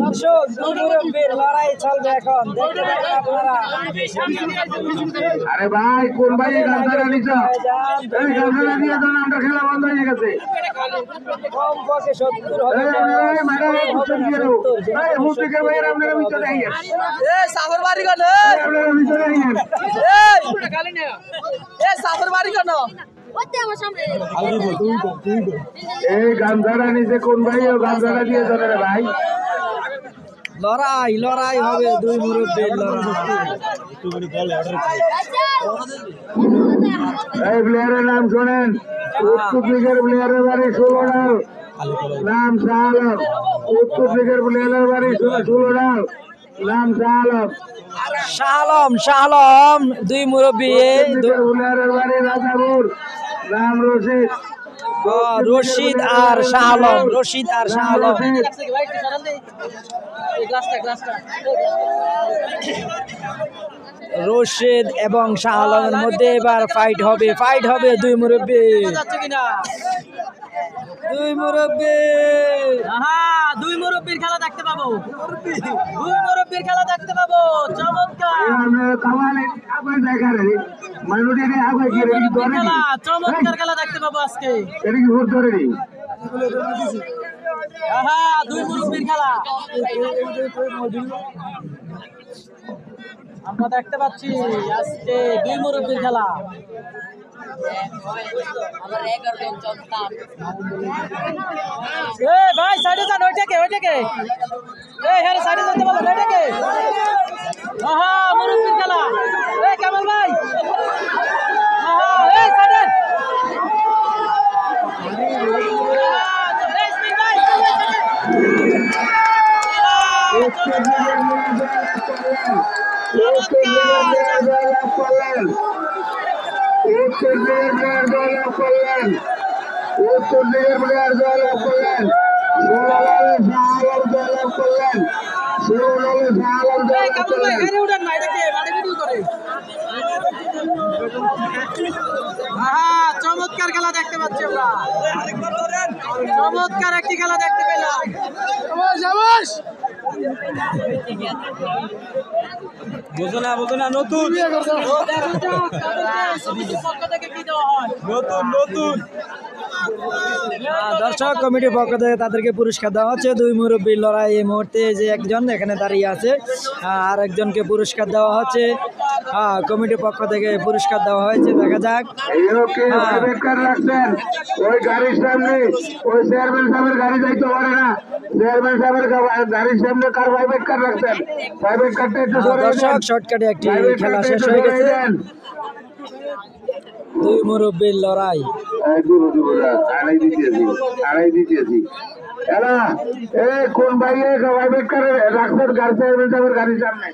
দর্শক মুরব্বির লড়াই চলবে এখন দেখতে পারেন আপনারা। আরে ভাই কোন ভাই গান্ধারা নিছ এই গান্ধারা নিয়ে তো নামটা খেলা বন্ধ হয়ে গেছে কম পক্ষে 70 হবে এই মারা হুসেন গিরো এই হুসেন ভাই আপনারা ভিতরে আইয়া এই সাফর বাড়ি কোন আপনারা ভিতরে আইয়া এই পুরো খালি না এই সাফর বাড়ি কোন ওতে আমার সামনে এই গান্ধারা নিছে কোন ভাই ও গান্ধারা দিয়ে ধরে রে ভাই লড়াই লড়াই হবে দুই মুরব্বির লড়াই। এই প্লেয়ারের নাম শোনেন উত্তর দিকের প্লেয়ারের বাড়ি 16 ডাল নাম শাহআলম উত্তর দিকের প্লেয়ারের বাড়ি 16 ডাল নাম শাহআলম শাহআলম দুই মুরব্বি প্লেয়ারের বাড়ি রাজাপুর নাম রশিদ রশিদ আর শাহআলম রশিদ এবং শাহআলমের মধ্যে এবার ফাইট হবে দুই মুরব্বি দুই মুরব্বির খেলা দেখতে পাবো চমৎকার চমৎকার খেলা দেখতে পাবো আজকে দুই মুরব্বির খেলা আমরা দেখতে পাচ্ছি আজকে দুই মুরব্বির খেলা ভাই সাইডে যান ওইটাকে হ্যাঁ সাইডে যেতে বলো ওইটাকে মুরব্বির খেলা কামাল ভাই সাইডে উত্তর দিকের প্লেয়ার জয়লাভ করলেন চমৎকার খেলা দেখতে পাচ্ছি আমরা চমৎকার একটি খেলা দেখতে পেলাম বুঝো না নতুন দর্শক কমিটির পক্ষ থেকে তাদেরকে পুরস্কার দেওয়া হচ্ছে দুই মুরব্বীর লড়াই এই মুহূর্তে যে একজন এখানে দাঁড়িয়ে আছে আর একজনকে পুরস্কার দেওয়া হচ্ছে কমিটির পক্ষ থেকে পুরস্কার দেওয়া হয়েছে দেখা যাক ওই গাড়ির সামনে ওই চেয়ারম্যান সাহেবের গাড়ি যাইতে পারে না চেয়ারম্যান সাহেবের গাড়ির সামনে কার প্রাইভেট কার রাখছেন প্রাইভেট কারটা একটু দর্শক শর্টকাটে একটি খেলা শেষ হয়ে গেছে দুই মুরব্বীর লড়াই কোন ভাই প্রাইভেট কার রাখছেন চেয়ারম্যান সাহেবের গাড়ির সামনে